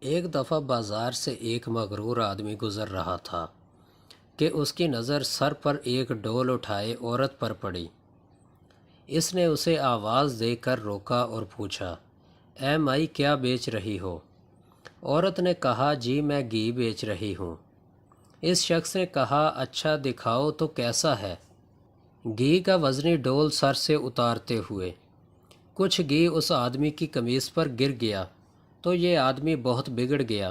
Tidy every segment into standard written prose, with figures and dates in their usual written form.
ایک دفعہ بازار سے ایک مغرور آدمی گزر رہا تھا کہ اس کی نظر سر پر ایک ڈول اٹھائے عورت پر پڑی۔ اس نے اسے آواز دے کر روکا اور پوچھا، اے مائی، کیا بیچ رہی ہو؟ عورت نے کہا، جی میں گھی بیچ رہی ہوں۔ اس شخص نے کہا، اچھا دکھاؤ تو کیسا ہے؟ گھی کا وزنی ڈول سر سے اتارتے ہوئے کچھ گھی اس آدمی کی قمیص پر گر گیا تو یہ آدمی بہت بگڑ گیا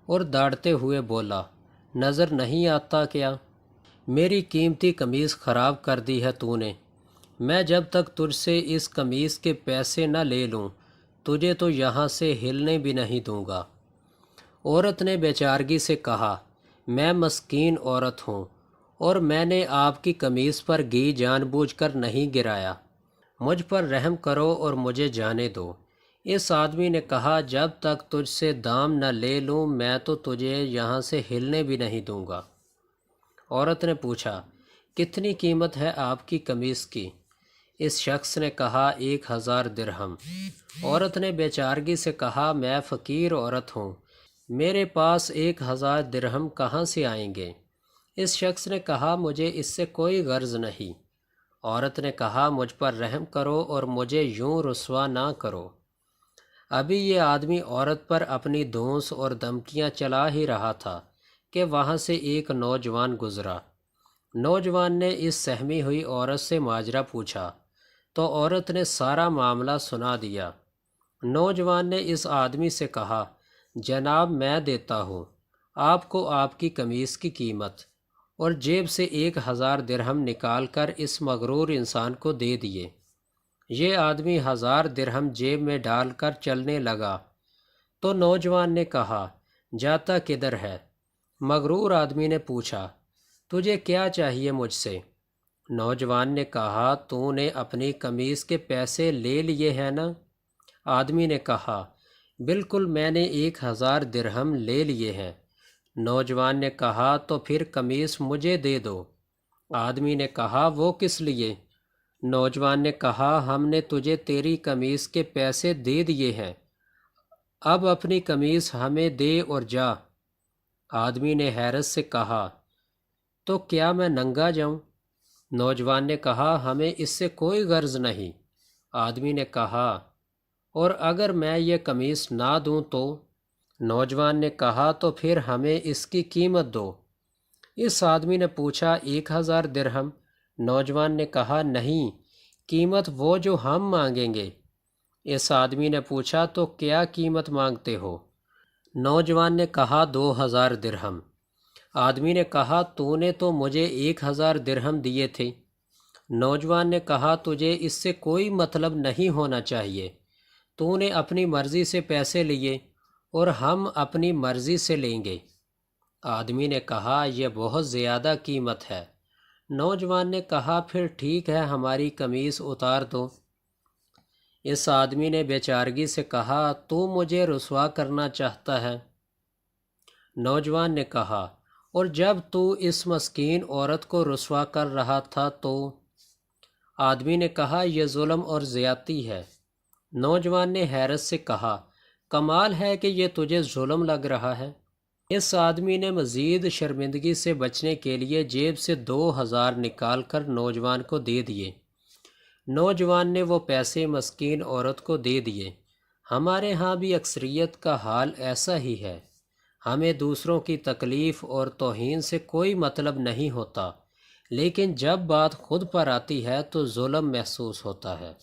اور داڑتے ہوئے بولا، نظر نہیں آتا کیا؟ میری قیمتی قمیص خراب کر دی ہے تو نے۔ میں جب تک تجھ سے اس قمیص کے پیسے نہ لے لوں تجھے تو یہاں سے ہلنے بھی نہیں دوں گا۔ عورت نے بیچارگی سے کہا، میں مسکین عورت ہوں اور میں نے آپ کی قمیص پر گھی جان بوجھ کر نہیں گرایا، مجھ پر رحم کرو اور مجھے جانے دو۔ اس آدمی نے کہا، جب تک تجھ سے دام نہ لے لوں میں تو تجھے یہاں سے ہلنے بھی نہیں دوں گا۔ عورت نے پوچھا، کتنی قیمت ہے آپ کی قمیص کی؟ اس شخص نے کہا، 1000 درہم۔ عورت نے بیچارگی سے کہا، میں فقیر عورت ہوں، میرے پاس 1000 درہم کہاں سے آئیں گے؟ اس شخص نے کہا، مجھے اس سے کوئی غرض نہیں۔ عورت نے کہا، مجھ پر رحم کرو اور مجھے یوں رسوا نہ کرو۔ ابھی یہ آدمی عورت پر اپنی دھونس اور دھمکیاں چلا ہی رہا تھا کہ وہاں سے ایک نوجوان گزرا۔ نوجوان نے اس سہمی ہوئی عورت سے ماجرا پوچھا تو عورت نے سارا معاملہ سنا دیا۔ نوجوان نے اس آدمی سے کہا، جناب میں دیتا ہوں آپ کو آپ کی قمیص کی قیمت، اور جیب سے 1000 درہم نکال کر اس مغرور انسان کو دے دیے۔ یہ آدمی 1000 درہم جیب میں ڈال کر چلنے لگا تو نوجوان نے کہا، جاتا کدھر ہے؟ مغرور آدمی نے پوچھا، تجھے کیا چاہیے مجھ سے؟ نوجوان نے کہا، تو نے اپنی قمیص کے پیسے لے لیے ہیں نا؟ آدمی نے کہا، بالکل، میں نے 1000 درہم لے لیے ہیں۔ نوجوان نے کہا، تو پھر قمیص مجھے دے دو۔ آدمی نے کہا، وہ کس لیے؟ نوجوان نے کہا، ہم نے تجھے تیری قمیص کے پیسے دے دیے ہیں، اب اپنی قمیص ہمیں دے اور جا۔ آدمی نے حیرت سے کہا، تو کیا میں ننگا جاؤں؟ نوجوان نے کہا، ہمیں اس سے کوئی غرض نہیں۔ آدمی نے کہا، اور اگر میں یہ قمیص نہ دوں تو؟ نوجوان نے کہا، تو پھر ہمیں اس کی قیمت دو۔ اس آدمی نے پوچھا، 1000 درہم؟ نوجوان نے کہا، نہیں، قیمت وہ جو ہم مانگیں گے۔ اس آدمی نے پوچھا، تو کیا قیمت مانگتے ہو؟ نوجوان نے کہا، 2000 درہم۔ آدمی نے کہا، تو نے تو مجھے 1000 درہم دیے تھے۔ نوجوان نے کہا، تجھے اس سے کوئی مطلب نہیں ہونا چاہیے، تو نے اپنی مرضی سے پیسے لیے اور ہم اپنی مرضی سے لیں گے۔ آدمی نے کہا، یہ بہت زیادہ قیمت ہے۔ نوجوان نے کہا، پھر ٹھیک ہے، ہماری قمیص اتار دو۔ اس آدمی نے بیچارگی سے کہا، تو مجھے رسوا کرنا چاہتا ہے؟ نوجوان نے کہا، اور جب تو اس مسکین عورت کو رسوا کر رہا تھا تو؟ آدمی نے کہا، یہ ظلم اور زیادتی ہے۔ نوجوان نے حیرت سے کہا، کمال ہے کہ یہ تجھے ظلم لگ رہا ہے۔ اس آدمی نے مزید شرمندگی سے بچنے کے لیے جیب سے 2000 نکال کر نوجوان کو دے دیے۔ نوجوان نے وہ پیسے مسکین عورت کو دے دیے۔ ہمارے ہاں بھی اکثریت کا حال ایسا ہی ہے، ہمیں دوسروں کی تکلیف اور توہین سے کوئی مطلب نہیں ہوتا، لیکن جب بات خود پر آتی ہے تو ظلم محسوس ہوتا ہے۔